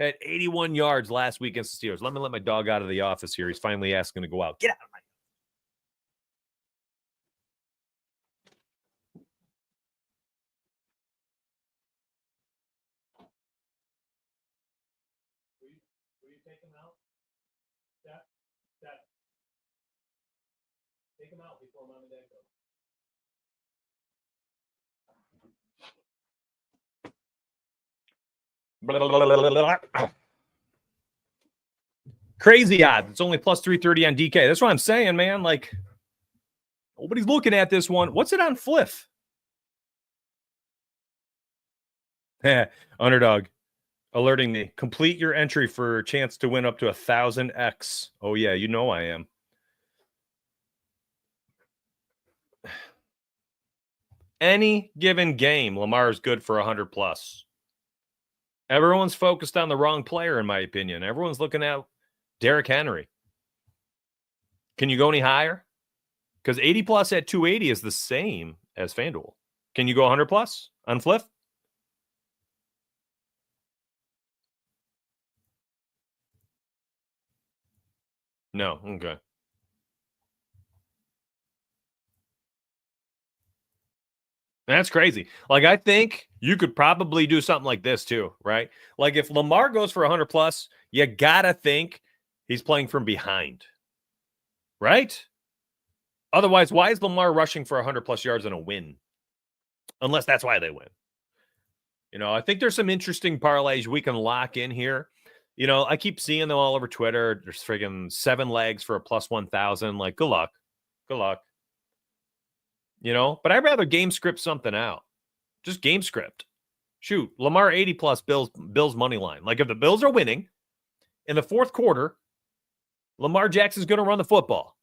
Speaker 1: Had 81 yards last week against the Steelers. Let me let my dog out of the office here. He's finally asking to go out. Get out of my Will you take him out? Dad? Take him out before Mom and Dad go. Crazy odds. It's only plus 330 on DK. That's what I'm saying, man. Like, nobody's looking at this one. What's it on Fliff? Underdog alerting me. Complete your entry for a chance to win up to 1,000x. Oh, yeah, you know I am. Any given game, Lamar is good for 100 plus. Everyone's focused on the wrong player, in my opinion. Everyone's looking at Derrick Henry. Can you go any higher? Because 80 plus at 280 is the same as FanDuel. Can you go 100 plus on Fliff? No. Okay. That's crazy. Like, I think you could probably do something like this too, right? Like, if Lamar goes for 100 plus, you gotta think he's playing from behind, right? Otherwise, why is Lamar rushing for 100 plus yards in a win? Unless that's why they win. You know, I think there's some interesting parlays we can lock in here. You know, I keep seeing them all over Twitter. There's friggin' 7 legs for a plus 1,000. Like, good luck. Good luck. You know, but I'd rather game script something out. Just game script. Shoot, Lamar 80 plus Bills money line. Like, if the Bills are winning in the fourth quarter, Lamar Jackson's going to run the football.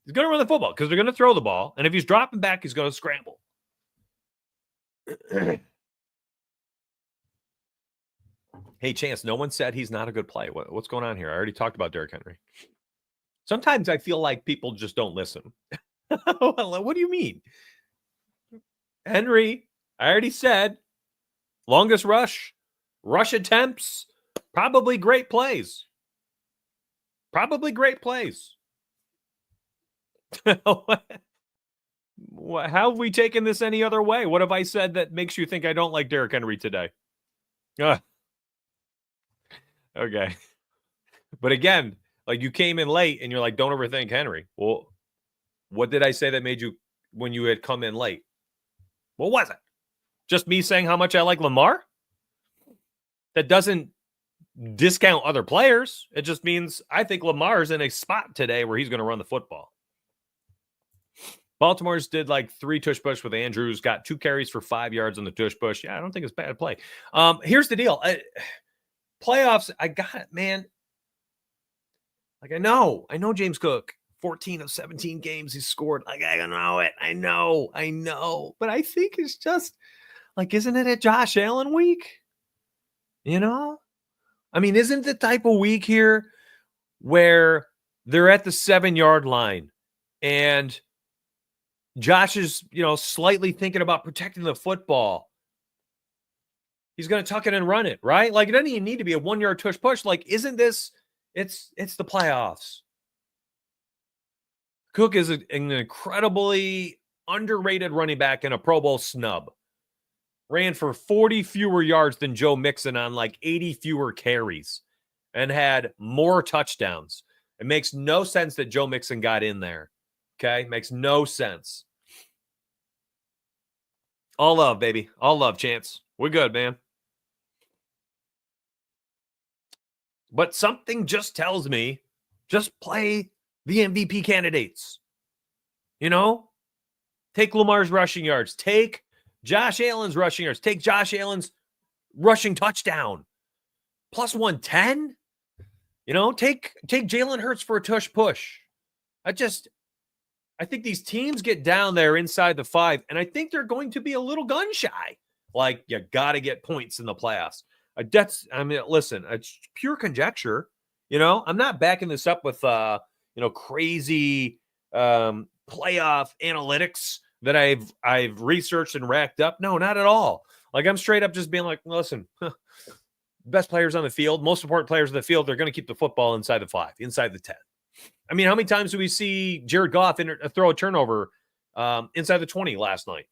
Speaker 1: He's going to run the football because they're going to throw the ball. And if he's dropping back, he's going to scramble. Hey, Chance, no one said he's not a good play. What's going on here? I already talked about Derrick Henry. Sometimes I feel like people just don't listen. What do you mean? Henry, I already said, longest rush attempts, probably great plays. Probably great plays. How have we taken this any other way? What have I said that makes you think I don't like Derrick Henry today? Okay. But again, like, you came in late and you're like, don't overthink Henry. Well, what did I say that made you when you had come in late? What was it? Just me saying how much I like Lamar? That doesn't discount other players. It just means I think Lamar's in a spot today where he's going to run the football. Baltimore's did like 3 tush push with Andrews, got 2 carries for 5 yards on the tush push. Yeah, I don't think it's bad play. Here's the deal. Playoffs, I got it, man. Like, I know James Cook, 14 of 17 games he's scored. Like, I know it. I know. But I think it's just like, isn't it a Josh Allen week? You know? I mean, isn't the type of week here where they're at the 7-yard line and Josh is, slightly thinking about protecting the football. He's going to tuck it and run it, right? Like, it doesn't even need to be a 1-yard tush push. Like, isn't this, it's the playoffs. Cook is an incredibly underrated running back and a Pro Bowl snub. Ran for 40 fewer yards than Joe Mixon on like 80 fewer carries and had more touchdowns. It makes no sense that Joe Mixon got in there. Okay? Makes no sense. All love, baby. All love, Chance. We're good, man. But something just tells me, just play the MVP candidates. Take Lamar's rushing yards. Take Josh Allen's rushing yards. Take Josh Allen's rushing touchdown. Plus 110. Take Jalen Hurts for a tush push. I think these teams get down there inside the 5, and I think they're going to be a little gun shy. Like, you got to get points in the playoffs. Listen, it's pure conjecture. I'm not backing this up with, crazy playoff analytics that I've researched and racked up. No, not at all. Like, I'm straight up just being like, listen, best players on the field, most important players on the field, they're going to keep the football inside the 5, inside the 10. I mean, how many times do we see Jared Goff throw a turnover inside the 20 last night?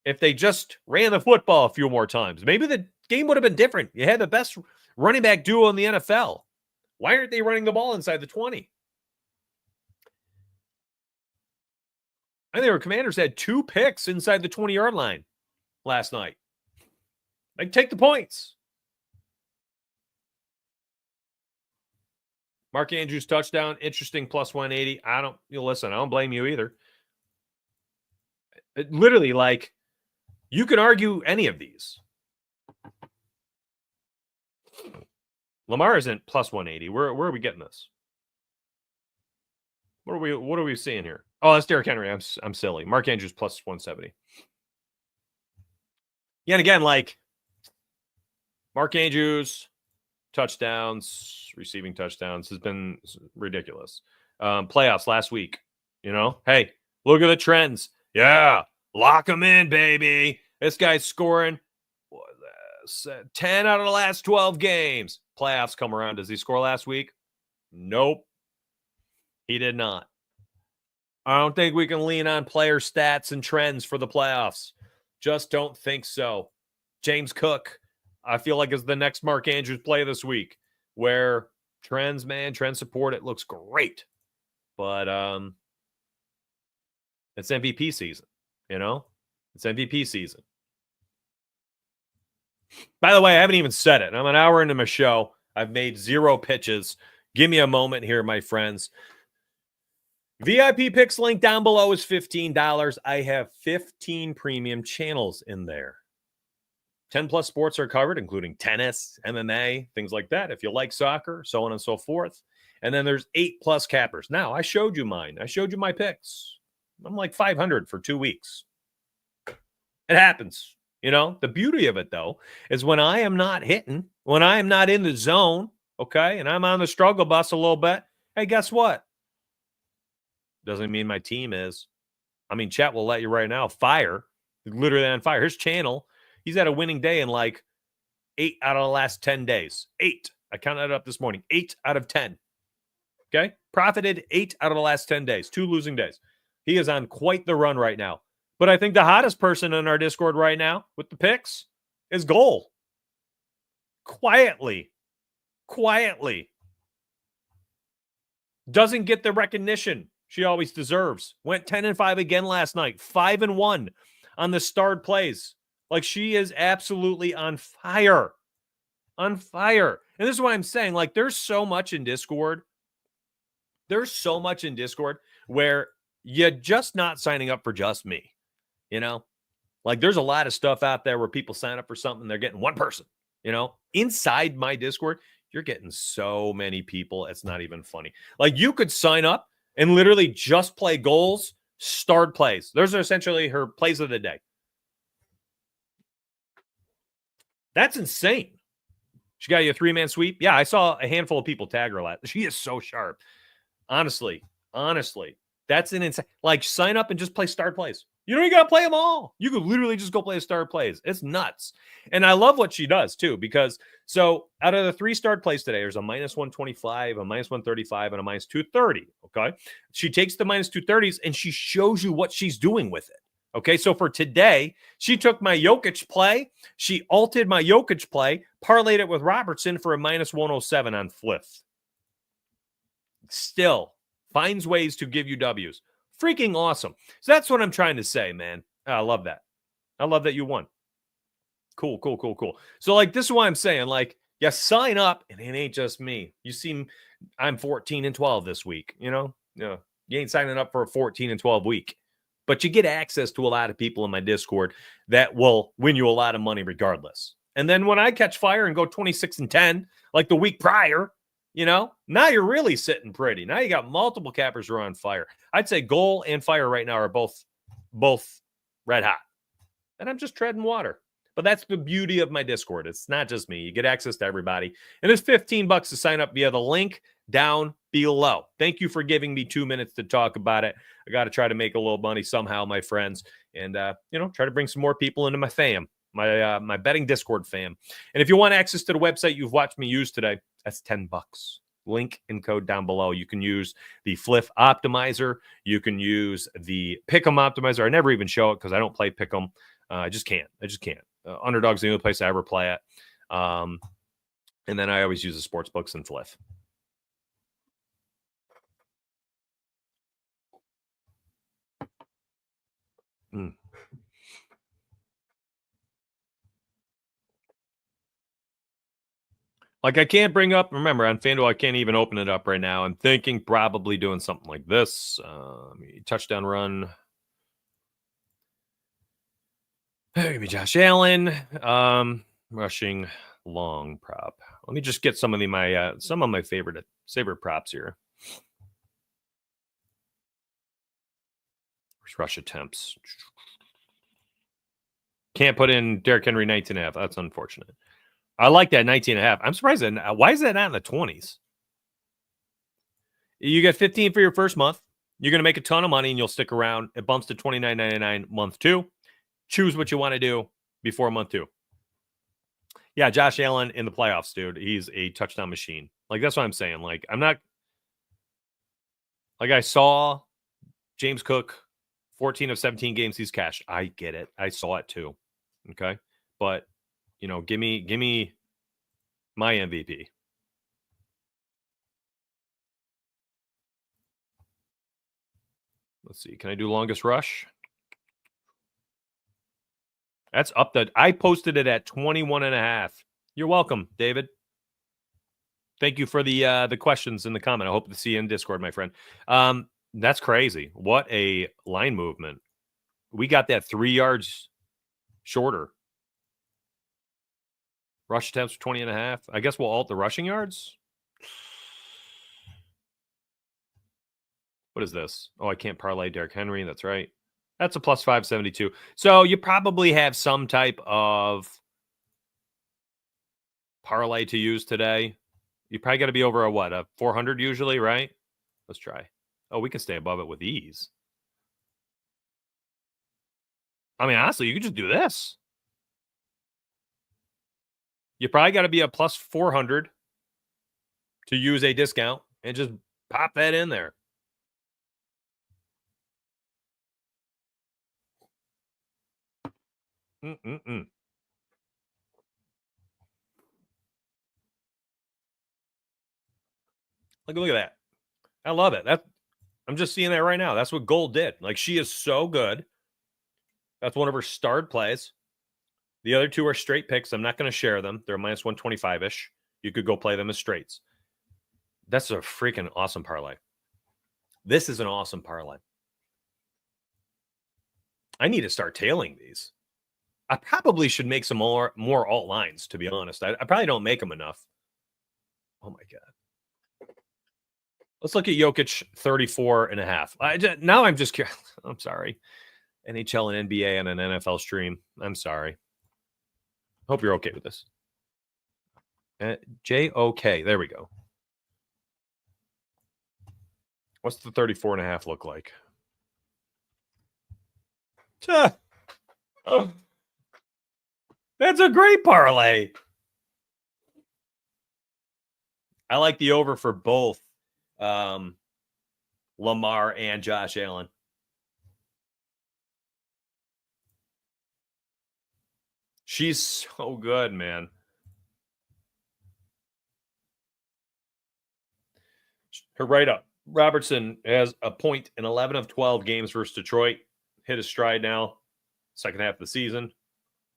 Speaker 1: If they just ran the football a few more times, maybe the game would have been different. You had the best running back duo in the NFL. Why aren't they running the ball inside the 20? I think our Commanders had 2 picks inside the 20-yard line last night. Like, take the points. Mark Andrews touchdown, interesting, plus 180. I don't blame you either. Literally, like, you can argue any of these. Lamar isn't plus 180. Where are we getting this? What are we seeing here? Oh, that's Derrick Henry. I'm silly. Mark Andrews plus 170. Yeah, and again, like, Mark Andrews, touchdowns, receiving touchdowns has been ridiculous. Playoffs last week, hey, look at the trends. Yeah, lock them in, baby. This guy's scoring 10 out of the last 12 games. Playoffs come around. Does he score last week? Nope. He did not. I don't think we can lean on player stats and trends for the playoffs. Just don't think so. James Cook, I feel like, is the next Mark Andrews play this week, where trend support, it looks great. But it's MVP season, It's MVP season. By the way, I haven't even said it. I'm an hour into my show. I've made 0 pitches. Give me a moment here, my friends. VIP picks link down below is $15. I have 15 premium channels in there. 10 plus sports are covered, including tennis, MMA, things like that. If you like soccer, so on and so forth. And then there's 8 plus cappers. Now, I showed you mine. I showed you my picks. I'm like 500 for 2 weeks. It happens. The beauty of it, though, is when I am not hitting, when I am not in the zone, okay, and I'm on the struggle bus a little bit, hey, guess what? Doesn't mean my team is. I mean, chat will let you right now. Fire. Literally on fire. His channel, he's had a winning day in like 8 out of the last 10 days. 8. I counted it up this morning. 8 out of 10. Okay? Profited 8 out of the last 10 days. 2 losing days. He is on quite the run right now. But I think the hottest person in our Discord right now with the picks is Goal. Quietly. Doesn't get the recognition she always deserves. Went 10-5 again last night. 5-1 on the starred plays. Like, she is absolutely on fire. On fire. And this is why I'm saying, like, there's so much in Discord. There's so much in Discord where you're just not signing up for just me. You know, like there's a lot of stuff out there where people sign up for something, they're getting one person, you know, inside my Discord, you're getting so many people. It's not even funny. Like you could sign up and literally just play goals, start plays. Those are essentially her plays of the day. That's insane. She got you a 3-man sweep. Yeah, I saw a handful of people tag her a lot. She is so sharp. Honestly, that's an insane. Like sign up and just play start plays. You don't even got to play them all. You could literally just go play start plays. It's nuts. And I love what she does too, because so out of the 3 start plays today, there's a -125, a -135, and a -230. Okay. She takes the -230s and she shows you what she's doing with it. Okay. So for today, she took my Jokic play. She altered my Jokic play, parlayed it with Robertson for a -107 on Fliff. Still finds ways to give you W's. Freaking awesome. So that's what I'm trying to say, man. I love that. I love that you won. Cool. So, like, this is why I'm saying, like, yeah, sign up, and it ain't just me. You see, I'm 14 and 12 this week, you know? Yeah. You ain't signing up for a 14 and 12 week. But you get access to a lot of people in my Discord that will win you a lot of money regardless. And then when I catch fire and go 26 and 10, like the week prior, you know, now you're really sitting pretty. Now you got multiple cappers who are on fire. I'd say goal and fire right now are both red hot. And I'm just treading water. But that's the beauty of my Discord. It's not just me. You get access to everybody. And it's $15 to sign up via the link down below. Thank you for giving me 2 minutes to talk about it. I got to try to make a little money somehow, my friends. And, you know, try to bring some more people into my fam, my betting Discord fam. And if you want access to the website you've watched me use today, that's $10. Link and code down below. You can use the Fliff Optimizer. You can use the Pick'em Optimizer. I never even show it because I don't play Pick'em. I just can't. Underdog's the only place I ever play at. And then I always use the sports books and Fliff. Like I can't bring up, remember on FanDuel, I can't even open it up right now. I'm thinking probably doing something like this. Touchdown run. Give me Josh Allen. Rushing long prop. Let me just get some of my favorite props here. Where's rush attempts? Can't put in Derrick Henry 19.5. That's unfortunate. I like that 19.5. I'm surprised that why is that not in the 20s? You get 15 for your first month. You're going to make a ton of money and you'll stick around. It bumps to $29.99 month 2. Choose what you want to do before month 2. Yeah, Josh Allen in the playoffs, dude. He's a touchdown machine. Like, that's what I'm saying. Like, I'm not... Like, I saw James Cook, 14 of 17 games he's cashed. I get it. I saw it too. Okay? But, you know, give me my MVP. Let's see. Can I do longest rush? That's up to... I posted it at 21.5. You're welcome, David. Thank you for the questions in the comment. I hope to see you in Discord, my friend. That's crazy. What a line movement. We got that 3 yards shorter. Rush attempts 20.5. I guess we'll alt the rushing yards. What is this? Oh, I can't parlay Derrick Henry. That's right. That's a plus 572. So you probably have some type of parlay to use today. You probably got to be over a 400 usually, right? Let's try. Oh, we can stay above it with ease. I mean, honestly, you could just do this. You probably got to be a plus 400 to use a discount and just pop that in there. Look at that. I love it. I'm just seeing that right now. That's what Gold did. Like, she is so good. That's one of her starred plays. The other two are straight picks. I'm not going to share them. They're minus 125-ish. You could go play them as straights. That's a freaking awesome parlay. This is an awesome parlay. I need to start tailing these. I probably should make some more alt lines, to be honest. I probably don't make them enough. Oh my God. Let's look at Jokic 34 and a half. Now I'm just curious. I'm sorry. NHL and NBA on an NFL stream. I'm sorry. Hope you're okay with this. JOK. There we go. What's the 34 and a half look like? Oh, that's a great parlay. I like the over for both Lamar and Josh Allen. She's so good, man. Her write-up. Robertson has a point in 11 of 12 games versus Detroit. Hit his stride now. Second half of the season.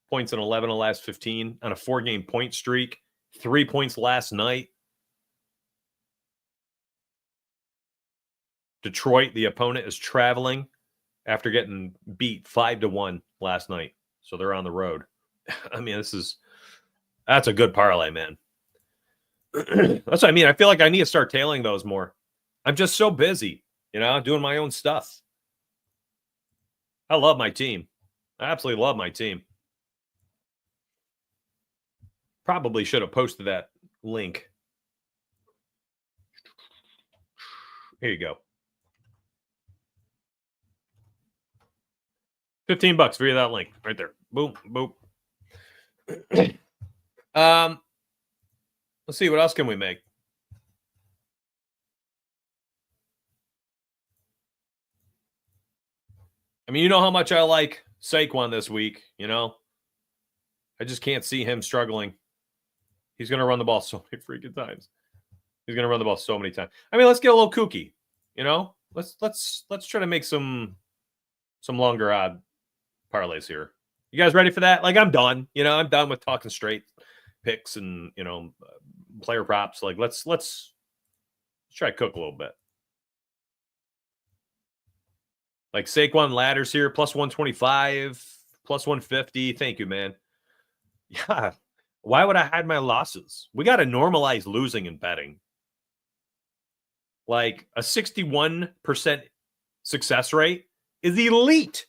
Speaker 1: Points in 11 of the last 15 on a 4-game point streak. 3 points last night. Detroit, the opponent, is traveling after getting beat 5-1 last night. So they're on the road. I mean, that's a good parlay, man. That's what I mean. I feel like I need to start tailing those more. I'm just so busy, doing my own stuff. I love my team. I absolutely love my team. Probably should have posted that link. Here you go. $15 via that link right there. Boom, boom. Let's see, what else can we make? I mean, you know how much I like Saquon this week, I just can't see him struggling. He's going to run the ball so many freaking times. He's going to run the ball so many times. I mean, let's get a little kooky, Let's try to make some longer odd parlays here. You guys ready for that? Like, I'm done. I'm done with talking straight picks and, player props. Like, let's try to cook a little bit. Like Saquon ladders here, plus 125, plus 150. Thank you, man. Yeah. Why would I hide my losses? We got to normalize losing in betting. Like a 61% success rate is elite.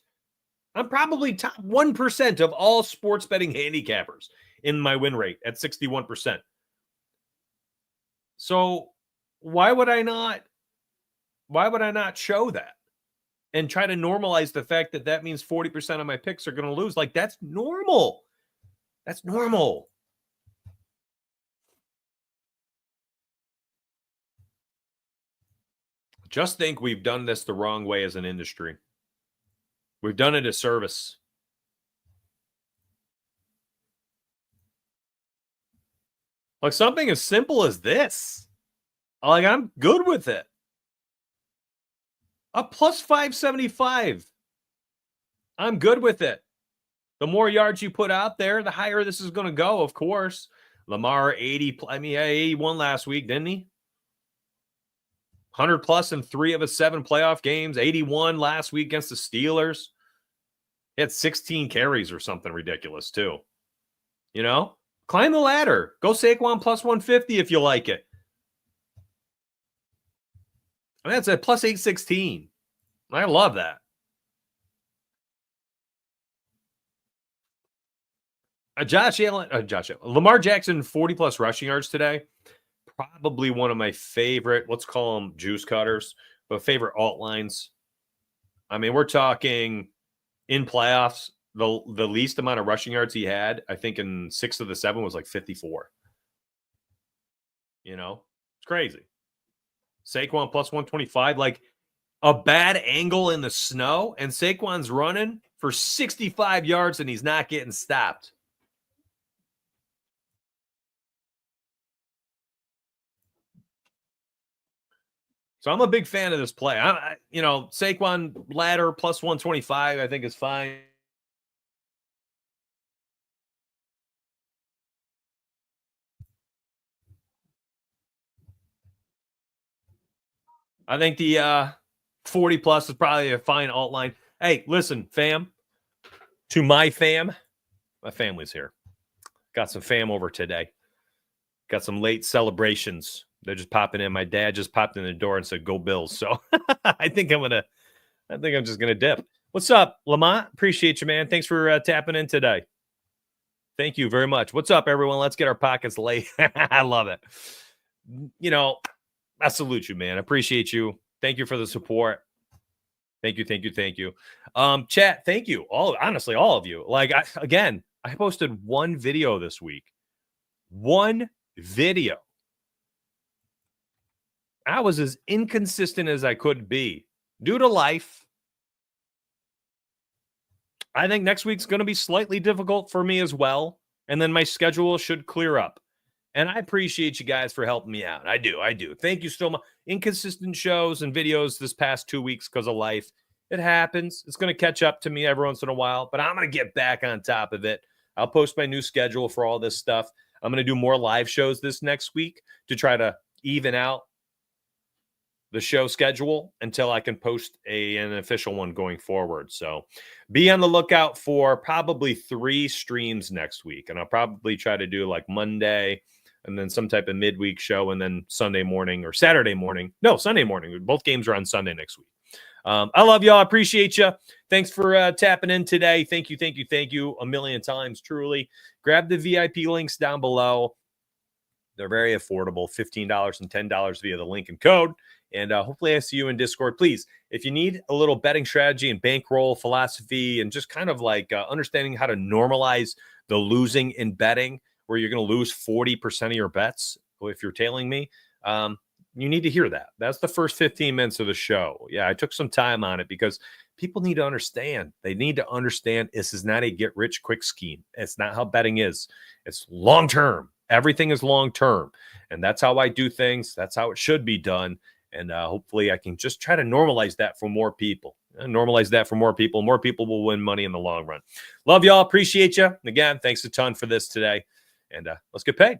Speaker 1: I'm probably top 1% of all sports betting handicappers in my win rate at 61%. So why would I not show that and try to normalize the fact that means 40% of my picks are going to lose? Like, that's normal. That's normal. Just think we've done this the wrong way as an industry. We've done it a service. Like something as simple as this. Like, I'm good with it. A plus 575. I'm good with it. The more yards you put out there, the higher this is going to go, of course. Lamar, 80. I mean, 81 last week, didn't he? 100 plus in 3 of his 7 playoff games. 81 last week against the Steelers. He had 16 carries or something ridiculous, too. Climb the ladder. Go Saquon plus 150 if you like it. I mean, that's a plus 816. I love that. Lamar Jackson, 40 plus rushing yards today. Probably one of my favorite, let's call them juice cutters, but favorite alt lines. I mean, we're talking in playoffs, the least amount of rushing yards he had, I think in 6 of the 7 was like 54. It's crazy. Saquon plus 125, like a bad angle in the snow, and Saquon's running for 65 yards and he's not getting stopped. So I'm a big fan of this play. Saquon ladder plus 125, I think is fine. I think the 40 plus is probably a fine alt line. Hey, listen, fam, to my family's here. Got some fam over today. Got some late celebrations. They're just popping in. My dad just popped in the door and said, "Go Bills." So I think I'm just gonna dip. What's up, Lamont? Appreciate you, man. Thanks for tapping in today. Thank you very much. What's up, everyone? Let's get our pockets laid. I love it. You know, I salute you, man. I appreciate you. Thank you for the support. Thank you. Chat, thank you. Honestly, all of you. Like, I posted one video this week. One video. I was as inconsistent as I could be due to life. I think next week's going to be slightly difficult for me as well. And then my schedule should clear up. And I appreciate you guys for helping me out. I do. Thank you so much. Inconsistent shows and videos this past 2 weeks because of life. It happens. It's going to catch up to me every once in a while, but I'm going to get back on top of it. I'll post my new schedule for all this stuff. I'm going to do more live shows this next week to try to even out the show schedule until I can post an official one going forward. So be on the lookout for probably 3 streams next week. And I'll probably try to do like Monday and then some type of midweek show and then Sunday morning or Saturday morning. No, Sunday morning. Both games are on Sunday next week. I love y'all. I appreciate you. Thanks for tapping in today. Thank you a million times, truly. Grab the VIP links down below. They're very affordable, $15 and $10 via the link and code. And hopefully I see you in Discord. Please, if you need a little betting strategy and bankroll philosophy and just kind of like understanding how to normalize the losing in betting, where you're going to lose 40% of your bets if you're tailing me, you need to hear that. That's the first 15 minutes of the show. Yeah, I took some time on it because people need to understand. They need to understand this is not a get-rich-quick scheme. It's not how betting is. It's long-term. Everything is long-term. And that's how I do things. That's how it should be done. And hopefully I can just try to normalize that for more people. More people will win money in the long run. Love y'all. Appreciate you. Again, thanks a ton for this today. And let's get paid.